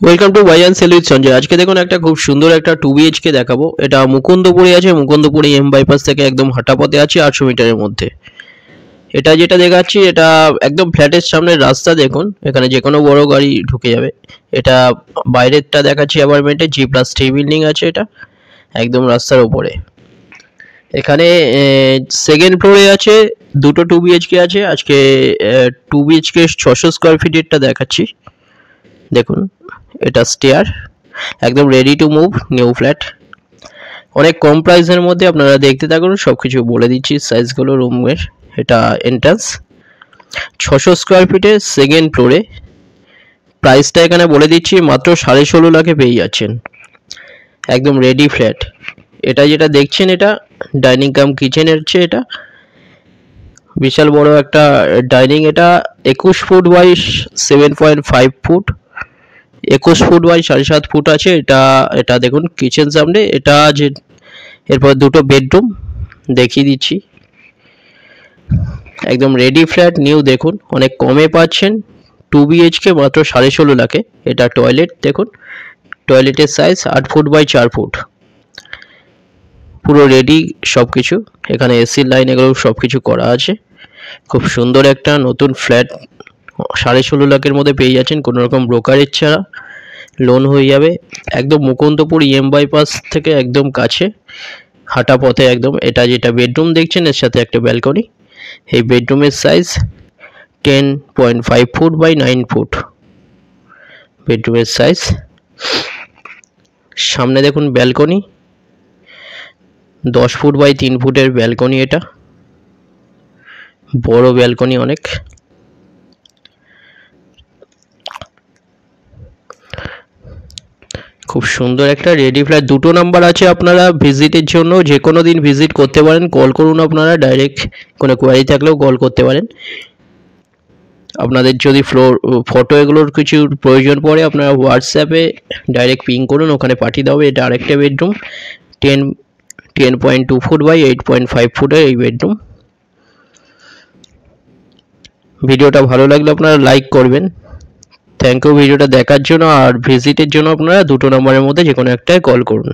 Welcome to buy and sell with Sanjay. আজকে দেখুন একটা খুব সুন্দর একটা 2BHK দেখাবো। এটা মুকুন্দপুরে আছে, মুকুন্দপুরে এম বাইপাস থেকে একদম হাঁটা পথে আছে 800 মিটারের মধ্যে। এটা যেটা দেখাচ্ছি এটা একদম ফ্ল্যাটের সামনের রাস্তা। দেখুন এখানে যে কোনো বড় গাড়ি ঢুকে যাবে। এটা বাইরেরটা দেখাচ্ছি অ্যাপার্টমেন্টে, G+3 বিল্ডিং আছে এটা একদম রাস্তার উপরে। এখানে সেকেন্ড ফ্লোরে আছে, দুটো 2BHK আছে। আজকে 2BHK 600 স্কোয়ার ফিটেরটা দেখাচ্ছি। দেখুন এটা স্টেয়ার, একদম ready to move, new flat, অনেক কম প্রাইসের মধ্যে। আপনারা দেখতে থাকুন, সব কিছু বলে দিচ্ছি সাইজগুলো রুমের। এটা এন্ট্রান্স 600 স্কোয়ার ফিটে সেকেন্ড ফ্লোরে। প্রাইসটা এখানে বলে দিচ্ছি, মাত্র 16.5 লাখে পেয়ে যাচ্ছেন, একদম রেডি ফ্ল্যাট। এটা যেটা দেখছেন এটা ডাইনিং কাম কিচেনের হচ্ছে, এটা বিশাল বড় একটা ডাইনিং। এটা 21 foot by 7.5 foot, 21 foot by 7.5 foot আছে। এটা দেখুন কিচেন সামনে। এটা যে এরপর দুটো বেডরুম দেখিয়ে দিচ্ছি, একদম রেডি ফ্ল্যাট নিউ। দেখুন অনেক কমে পাচ্ছেন 2BHK মাত্র 16.5 লাখে। এটা টয়লেট দেখুন, টয়লেটের সাইজ 8 ফুট বাই 4 ফুট, পুরো রেডি সব কিছু। এখানে এসির লাইন এগুলো সব কিছু করা আছে। খুব সুন্দর একটা নতুন ফ্ল্যাট 16.5 লাখের মধ্যে পেয়ে যাচ্ছেন, কোনো রকম ব্রোকারেজ ছাড়া। লোন হয়ে যাবে, একদম মুকুন্দপুর এম বাইপাস থেকে একদম কাছে, হাঁটা পথে একদম। এটা যেটা বেডরুম দেখছেন এর সাথে একটা ব্যালকনি। এই বেডরুমের সাইজ 10.5 ফুট বাই 9 ফুট বেডরুমের সাইজ। সামনে দেখুন ব্যালকনি, 10 ফুট বাই 3 ফুটের ব্যালকনি। এটা বড় ব্যালকনি অনেক। খুব সুন্দর একটা রেডি ফ্ল্যাট। দুটো নাম্বার আছে আপনারা ভিজিটের জন্য, যে কোনো দিন ভিজিট করতে পারেন। কল করুন, আপনারা ডাইরেক্ট কোনো কোয়ারি থাকলেও কল করতে পারেন। আপনাদের যদি ফটো এগুলোর কিছু প্রয়োজন পড়ে আপনারা হোয়াটসঅ্যাপে ডাইরেক্ট পিং করুন, ওখানে পাঠিয়ে দেবে। এটা আরেকটা বেডরুম, 10.2 ফুট বাই 8.5 ফুটের এই বেডরুম। ভিডিওটা ভালো লাগলে আপনারা লাইক করবেন। থ্যাংক ইউ ভিডিওটা দেখার জন্য। আর ভিজিটের জন্য আপনারা দুটো নম্বরের মধ্যে যে কোনো একটায় কল করুন।